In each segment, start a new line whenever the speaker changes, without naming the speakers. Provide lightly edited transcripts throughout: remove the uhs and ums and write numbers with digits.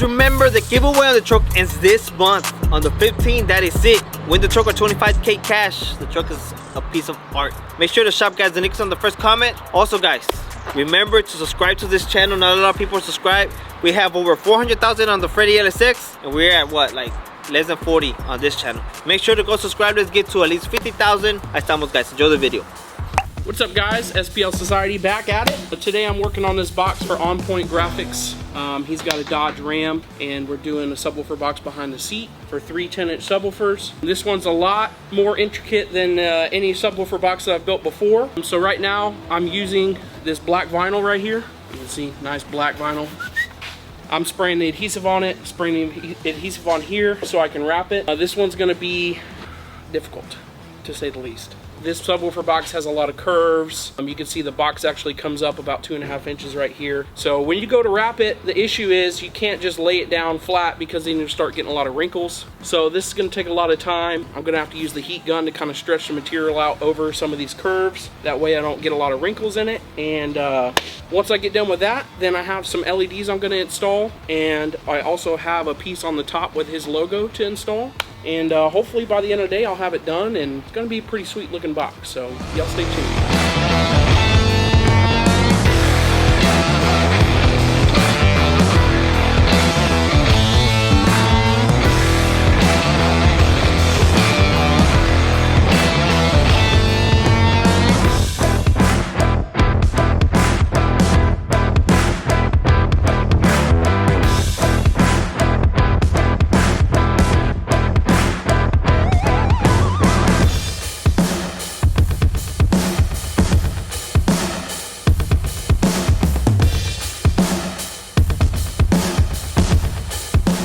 Remember, the giveaway on the truck ends this month on the 15th. That is it. Win the truck or 25K cash. The truck is a piece of art. Make sure to shop, guys. The link is on the first comment. Also, guys, remember to subscribe to this channel. Not a lot of people subscribe. We have over 400,000 on the Freddylsx, and we're at what, like less than 40 on this channel. Make sure to go subscribe. Let's get to at least 50,000. Ahí estamos, guys. Enjoy the video.
What's up, guys? SPL Society back at it. But today I'm working on this box for On Point Graphics. He's got a Dodge Ram, and we're doing a subwoofer box behind the seat for 3 10-inch subwoofers. This one's a lot more intricate than any subwoofer box that I've built before. So right now I'm using this black vinyl right here. You can see nice black vinyl. I'm spraying the adhesive on it, spraying the adhesive on here so I can wrap it. This one's gonna be difficult, to say the least. This subwoofer box has a lot of curves. You can see the box actually comes up about 2.5 inches right here. So when you go to wrap it, the issue is you can't just lay it down flat because then you start getting a lot of wrinkles. So this is gonna take a lot of time. I'm gonna have to use the heat gun to kind of stretch the material out over some of these curves. That way I don't get a lot of wrinkles in it. And once I get done with that, then I have some LEDs I'm gonna install. And I also have a piece on the top with his logo to install. And hopefully by the end of the day I'll have it done, and it's gonna be a pretty sweet looking box, so y'all stay tuned.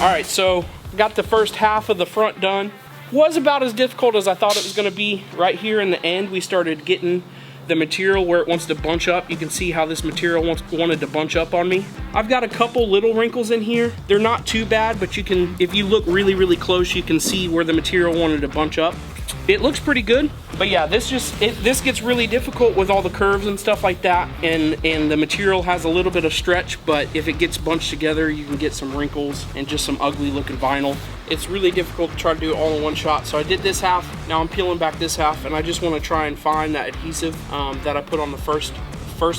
Alright, so got the first half of the front done. Was about as difficult as I thought it was going to be. Right here in the end, we started getting the material where it wants to bunch up. You can see how this material wanted to bunch up on me. I've got a couple little wrinkles in here. They're not too bad, but you can, if you look really, really close, you can see where the material wanted to bunch up. It looks pretty good, but yeah, this gets really difficult with all the curves and stuff like that, and the material has a little bit of stretch, but if it gets bunched together, you can get some wrinkles and just some ugly looking vinyl. It's really difficult to try to do it all in one shot. So I did this half, now I'm peeling back this half, and I just want to try and find that adhesive that I put on the first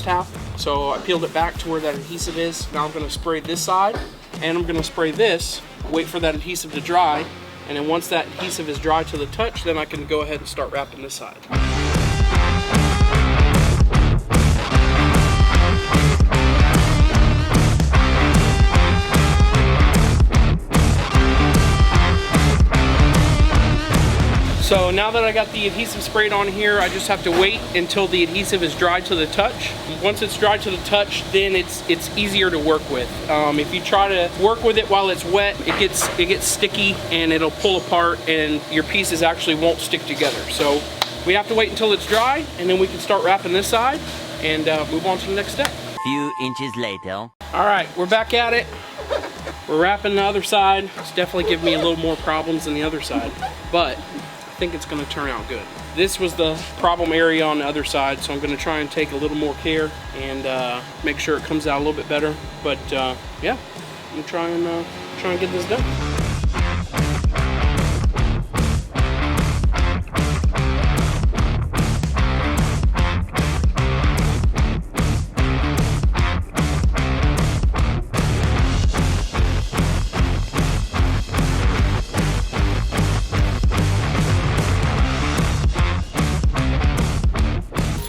half. So I peeled it back to where that adhesive is. Now I'm going to spray this side, and I'm going to spray this, wait for that adhesive to dry. And then once that adhesive is dry to the touch, then I can go ahead and start wrapping this side. So now that I got the adhesive sprayed on here, I just have to wait until the adhesive is dry to the touch. Once it's dry to the touch, then it's easier to work with. If you try to work with it while it's wet, it gets sticky and it'll pull apart, and your pieces actually won't stick together. So we have to wait until it's dry, and then we can start wrapping this side and move on to the next step.
Few inches later.
All right, we're back at it. We're wrapping the other side. It's definitely giving me a little more problems than the other side, but I think it's going to turn out good. This was the problem area on the other side, so I'm going to try and take a little more care and make sure it comes out a little bit better. But yeah, I'm going to try and get this done.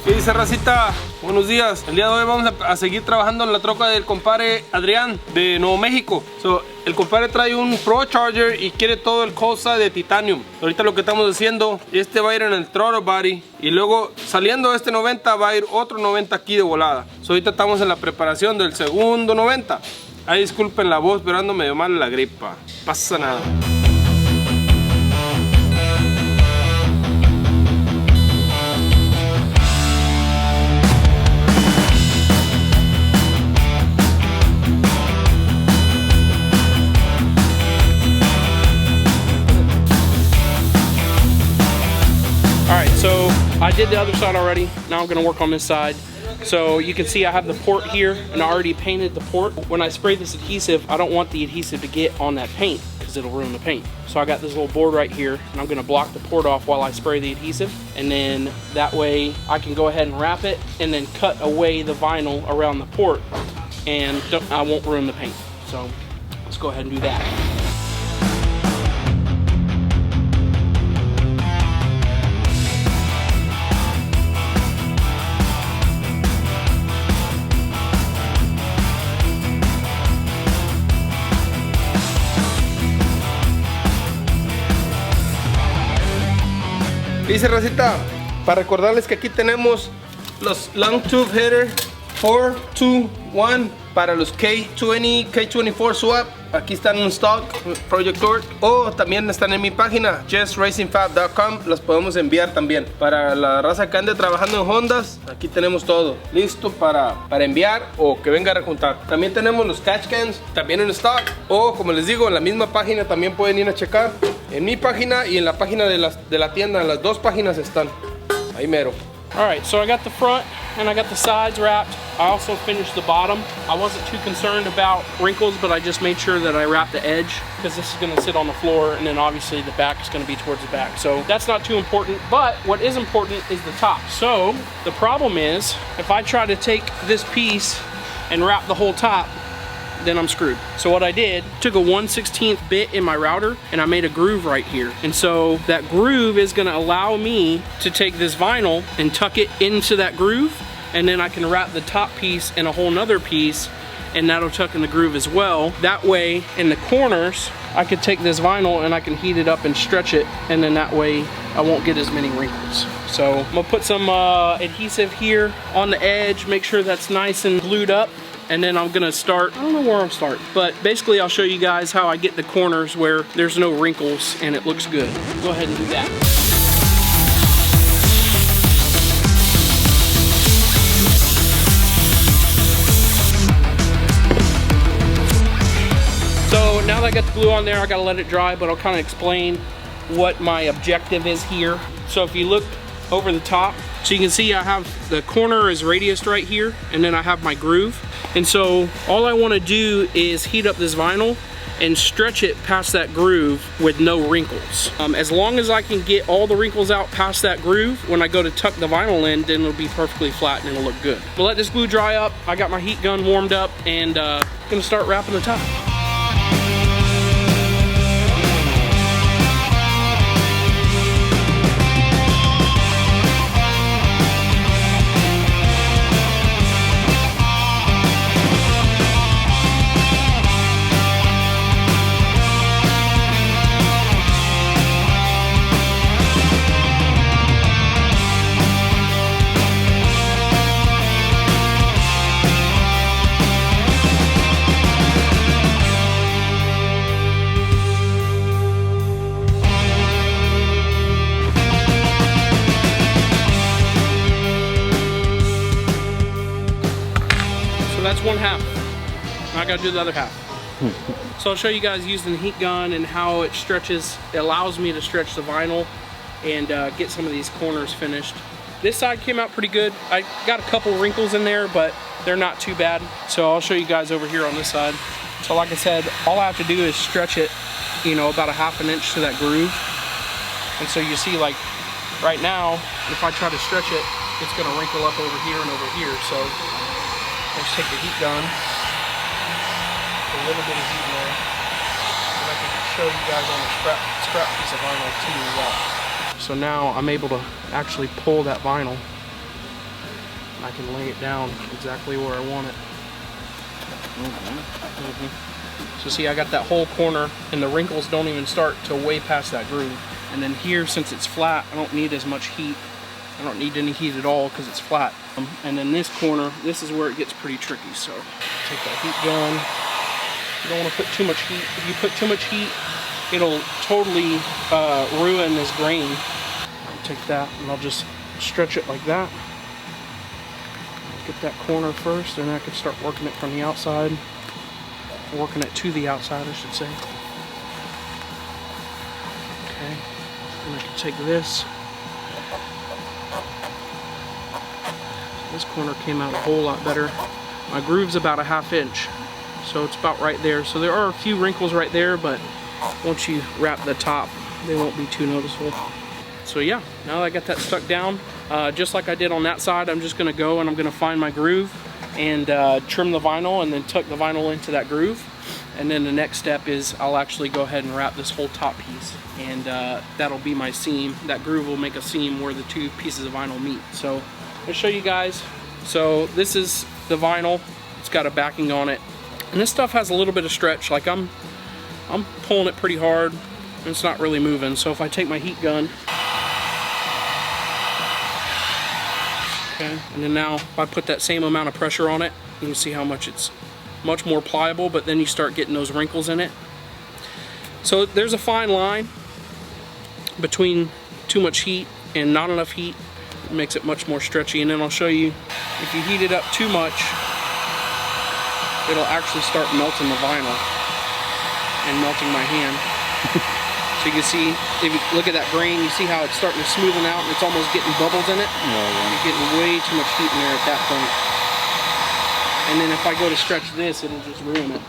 ¿Qué dice, racita? Buenos días. El día de hoy vamos a seguir trabajando en la troca del compadre Adrián de Nuevo México. El compadre trae un Pro Charger y quiere todo el cosa de titanium. Ahorita lo que estamos haciendo, este va a ir en el throttle body y luego saliendo de este 90 va a ir otro 90 aquí de volada. Ahorita estamos en la preparación del segundo 90. Ay, disculpen la voz, pero ando medio mal la gripa. Pasa nada.
Alright, so I did the other side already. Now I'm going to work on this side. So you can see I have the port here and I already painted the port. When I spray this adhesive, I don't want the adhesive to get on that paint because it'll ruin the paint. So I got this little board right here and I'm gonna block the port off while I spray the adhesive. And then that way I can go ahead and wrap it and then cut away the vinyl around the port and I won't ruin the paint. So let's go ahead and do that.
Dice racita, para recordarles que aquí tenemos los long tube header 421 para los K20, K24 swap. Aquí están en stock, Project Torque, o también están en mi página justracingfab.com. Las podemos enviar también para la raza que ande trabajando en Hondas. Aquí tenemos todo listo para enviar o que venga a rejuntar. También tenemos los catch cans también en stock, o como les digo, en la misma página también pueden ir a checar. En mi página y en la página de la tienda, en las dos páginas están ahí mero.
Alright, so I got the front and I got the sides wrapped. I also finished the bottom. I wasn't too concerned about wrinkles, but I just made sure that I wrapped the edge because this is going to sit on the floor and then obviously the back is going to be towards the back. So that's not too important, but what is important is the top. So the problem is if I try to take this piece and wrap the whole top, then I'm screwed. So what I did, took a 1/16 bit in my router and I made a groove right here. And so that groove is gonna allow me to take this vinyl and tuck it into that groove, and then I can wrap the top piece in a whole nother piece and that'll tuck in the groove as well. That way in the corners, I could take this vinyl and I can heat it up and stretch it, and then that way I won't get as many wrinkles. So I'm gonna put some adhesive here on the edge, make sure that's nice and glued up. And then I'm gonna start, I don't know where I'm starting, but basically I'll show you guys how I get the corners where there's no wrinkles and it looks good. Go ahead and do that. So now that I got the glue on there, I gotta let it dry, but I'll kind of explain what my objective is here. So if you look over the top, so you can see I have the corner is radiused right here, and then I have my groove. And so all I want to do is heat up this vinyl and stretch it past that groove with no wrinkles. As long as I can get all the wrinkles out past that groove, when I go to tuck the vinyl in, then it'll be perfectly flat and it'll look good. But let this glue dry up. I got my heat gun warmed up and gonna start wrapping the top. That's one half. Now I gotta do the other half. So I'll show you guys using the heat gun and how it stretches. It allows me to stretch the vinyl and get some of these corners finished. This side came out pretty good. I got a couple wrinkles in there, but they're not too bad. So I'll show you guys over here on this side. So like I said, all I have to do is stretch it, you know, about a ½ inch to that groove. And so you see, like right now, if I try to stretch it, it's gonna wrinkle up over here and over here. So let's take the heat gun, a little bit of heat in there, and I can show you guys on the scrap piece of vinyl too as well. So now I'm able to actually pull that vinyl. I can lay it down exactly where I want it. So see, I got that whole corner and the wrinkles don't even start till way past that groove. And then here, since it's flat, I don't need as much heat. I don't need any heat at all because it's flat. And then this corner, this is where it gets pretty tricky. So take that heat gun. You don't want to put too much heat. If you put too much heat, it'll totally ruin this grain. I'll take that and I'll just stretch it like that. Get that corner first, and I can start working it from the outside. Working it to the outside, I should say. Okay, and I can take this. This corner came out a whole lot better. My groove's about a 1/2 inch, so it's about right there. So there are a few wrinkles right there, but once you wrap the top, they won't be too noticeable. So yeah, now that I got that stuck down, just like I did on that side, I'm just gonna go and I'm gonna find my groove and trim the vinyl and then tuck the vinyl into that groove. And then the next step is I'll actually go ahead and wrap this whole top piece, and that'll be my seam. That groove will make a seam where the two pieces of vinyl meet. So I'll show you guys. So this is the vinyl. It's got a backing on it, and this stuff has a little bit of stretch. Like I'm pulling it pretty hard and it's not really moving. So if I take my heat gun, okay, and then now if I put that same amount of pressure on it, you can see how much it's much more pliable, but then you start getting those wrinkles in it. So there's a fine line between too much heat and not enough heat. It makes it much more stretchy. And then I'll show you, if you heat it up too much, it'll actually start melting the vinyl and melting my hand. So you can see, if you look at that grain, you see how it's starting to smoothen out and it's almost getting bubbles in it. You're getting way too much heat in there at that point. And then if I go to stretch this, it'll just ruin it.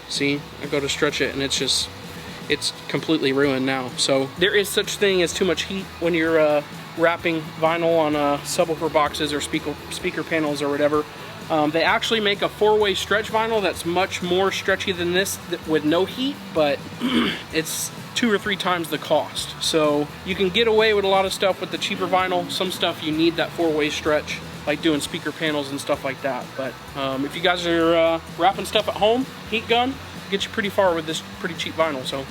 See, I go to stretch it and it's completely ruined now. So there is such thing as too much heat when you're wrapping vinyl on subwoofer boxes or speaker panels or whatever. They actually make a 4-way stretch vinyl that's much more stretchy than this with no heat, but it's 2 or 3 times the cost. So you can get away with a lot of stuff with the cheaper vinyl. Some stuff you need that 4-way stretch, like doing speaker panels and stuff like that. But if you guys are wrapping stuff at home, heat gun, get you pretty far with this pretty cheap vinyl. So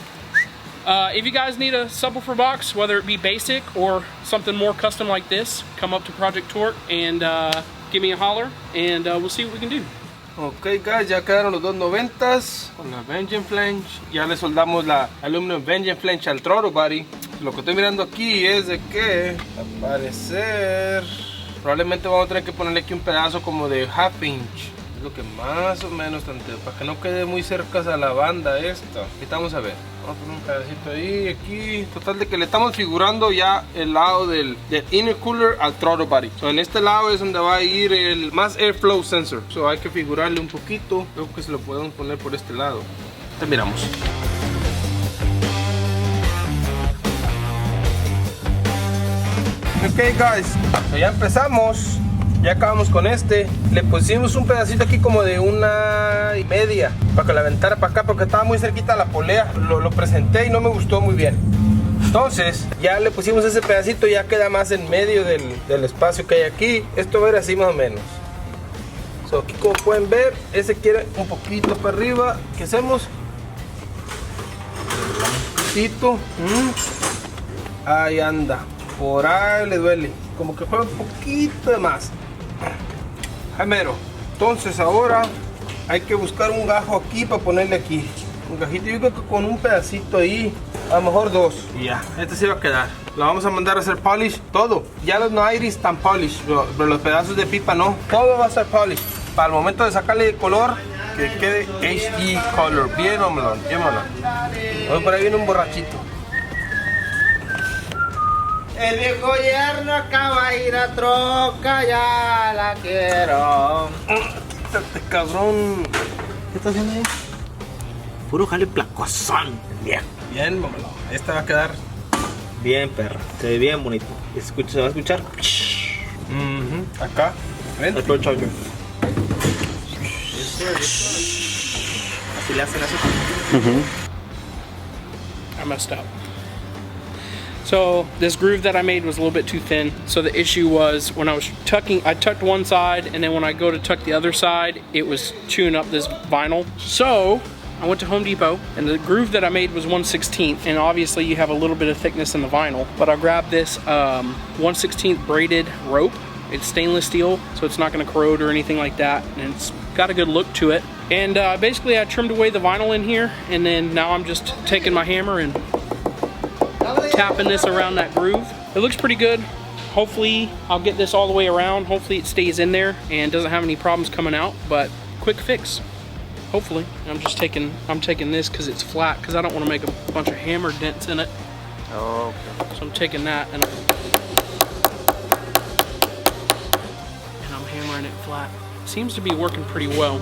if you guys need a subwoofer box, whether it be basic or something more custom like this, come up to Project Torque and give me a holler, and we'll see what we can do.
Ok guys, ya quedaron los dos 90s con la Vengeance Flange. Ya le soldamos la Aluminum Vengeance Flange al throttle body. Lo que estoy mirando aquí es de que, al parecer, probablemente vamos a tener que ponerle aquí un pedazo como de 1/2 inch. Es lo que más o menos tanteo, para que no quede muy cerca a la banda esta. Ahorita vamos a ver. Vamos a poner un pedacito ahí, aquí. Total de que le estamos figurando ya el lado del intercooler al throttle body. So, en este lado es donde va a ir el más airflow sensor. So, hay que figurarle un poquito. Creo que se lo podemos poner por este lado. Te miramos. Ok guys, so ya empezamos. Ya acabamos con este. Le pusimos un pedacito aquí como de 1.5 para que la aventara para acá, porque estaba muy cerquita a la polea. Lo presenté y no me gustó muy bien. Entonces ya le pusimos ese pedacito, ya queda más en medio del espacio que hay aquí. Esto va a ir así más o menos. So, aquí como pueden ver, ese quiere un poquito para arriba. ¿Qué hacemos? Un poquito. Ahí anda. Por ahí le duele. Como que juega un poquito de más. Mero. Entonces ahora hay que buscar un gajo aquí para ponerle aquí. Un gajito, yo creo que con un pedacito ahí, a lo mejor 2. Y ya, este sí va a quedar. Lo vamos a mandar a hacer polish, todo. Ya los noiris están polish, pero los pedazos de pipa no. Todo va a ser polish. Para el momento de sacarle color, que quede HD color. Bien, hombre, bien, hombre. Por ahí viene un borrachito.
El viejo yerno acaba de ir a troca, ya la quiero.
Este cabrón.
¿Qué está haciendo ahí? Puro jale placosón. Bien.
Bien, mamalo. Esta va a quedar
bien, perra. Se ve bien bonito. Se va a escuchar.
Acá. ¿Ven?
El Pro Charger. Así le hacen así.
I messed up. So this groove that I made was a little bit too thin. So the issue was when I was tucking, I tucked one side, and then when I go to tuck the other side, it was chewing up this vinyl. So I went to Home Depot, and the groove that I made was 1/16, and obviously you have a little bit of thickness in the vinyl, but I grabbed this 1/16 braided rope. It's stainless steel, so it's not gonna corrode or anything like that, and it's got a good look to it. And basically I trimmed away the vinyl in here, and then now I'm just taking my hammer and tapping this around that groove. It looks pretty good. Hopefully I'll get this all the way around. Hopefully it stays in there and doesn't have any problems coming out, but quick fix. Hopefully. I'm taking this because it's flat, because I don't want to make a bunch of hammer dents in it.
Oh, okay.
So I'm taking that and flat. Seems to be working pretty well.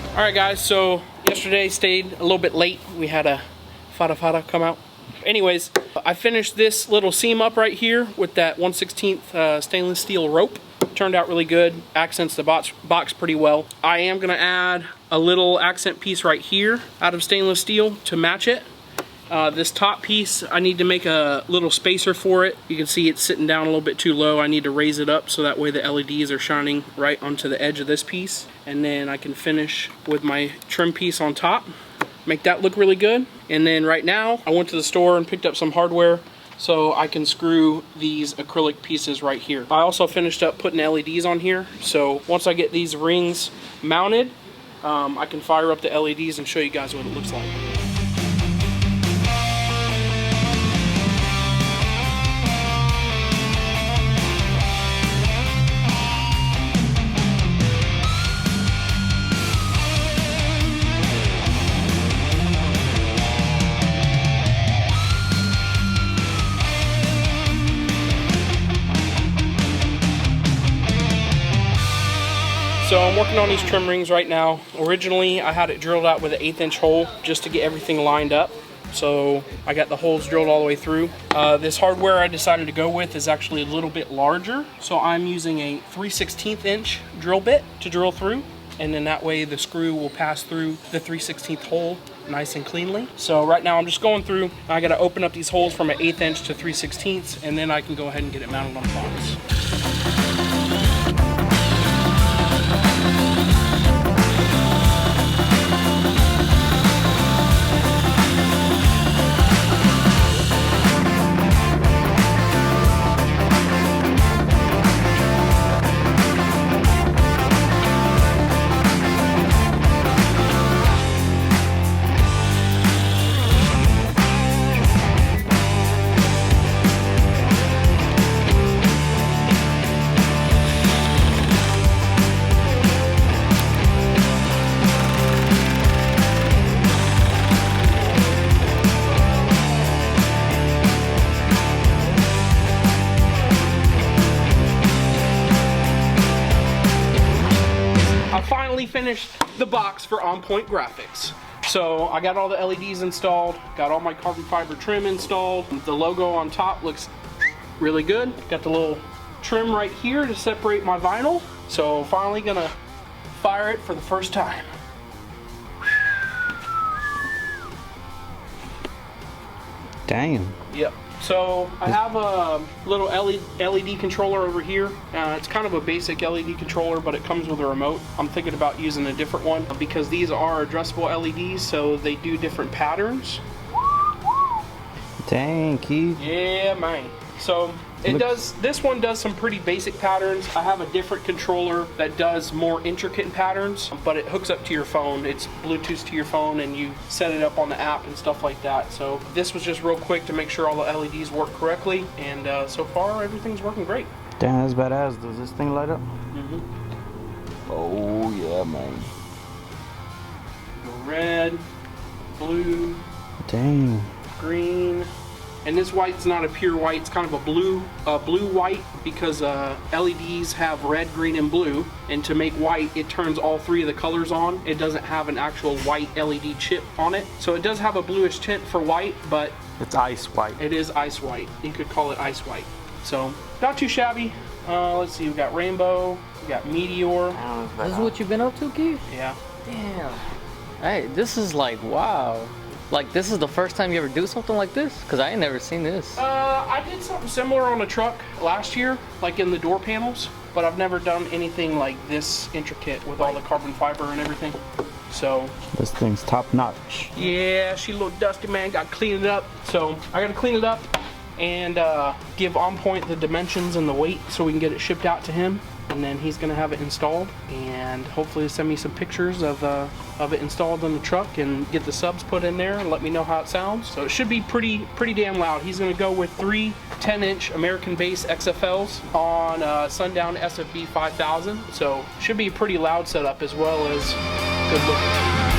All right, guys, so yesterday stayed a little bit late. We had a fada come out. Anyways, I finished this little seam up right here with that 1/16 stainless steel rope. Turned out really good, accents the box pretty well. I am gonna add a little accent piece right here out of stainless steel to match it. This top piece, I need to make a little spacer for it. You can see it's sitting down a little bit too low. I need to raise it up so that way the LEDs are shining right onto the edge of this piece. And then I can finish with my trim piece on top. Make that look really good. And then right now, I went to the store and picked up some hardware so I can screw these acrylic pieces right here. I also finished up putting LEDs on here. So once I get these rings mounted, I can fire up the LEDs and show you guys what it looks like. So I'm working on these trim rings right now. Originally, I had it drilled out with an 1/8" hole just to get everything lined up. So I got the holes drilled all the way through. This hardware I decided to go with is actually a little bit larger. So I'm using a 3/16" drill bit to drill through. And then that way the screw will pass through the 3/16 hole nice and cleanly. So right now I'm just going through. I gotta open up these holes from an 1/8" to 3/16, and then I can go ahead and get it mounted on the box. Finished the box for On Point Graphics. So I got all the LEDs installed, got all my carbon fiber trim installed. The logo on top looks really good. Got the little trim right here to separate my vinyl. So finally gonna fire it for the first time.
Damn.
Yep. So I have a little LED controller over here. It's kind of a basic LED controller, but it comes with a remote. I'm thinking about using a different one because these are addressable LEDs, so they do different patterns.
Dang, Keith.
Yeah, man. So this one does some pretty basic patterns. I have a different controller that does more intricate patterns, but it hooks up to your phone. It's Bluetooth to your phone and you set it up on the app and stuff like that. So this was just real quick to make sure all the LEDs work correctly, and so far everything's working great.
Damn, that's badass. Does this thing light up?
Mm-hmm.
Oh yeah, man.
Red, blue,
dang,
green. And this white's not a pure white, it's kind of a blue white, because LEDs have red, green, and blue. And to make white, it turns all three of the colors on. It doesn't have an actual white LED chip on it. So it does have a bluish tint for white, but
it's ice white.
It is ice white. You could call it ice white. So not too shabby. Let's see, we got rainbow, we got meteor.
This is what you've been up to, Keith?
Yeah.
Damn. Hey, this is like, wow. Like, this is the first time you ever do something like this? Because I ain't never seen this.
I did something similar on a truck last year, like in the door panels, but I've never done anything like this intricate with all the carbon fiber and everything. So
this thing's top notch.
Yeah, she a little dusty, man. Got to clean it up. So I got to clean it up and give On Point the dimensions and the weight so we can get it shipped out to him. and then he's gonna have it installed and hopefully send me some pictures of it installed on the truck and get the subs put in there and let me know how it sounds. So it should be pretty damn loud. He's gonna go with 3 10-inch American bass XFLs on Sundown SFB 5000. So should be a pretty loud setup as well as good looking.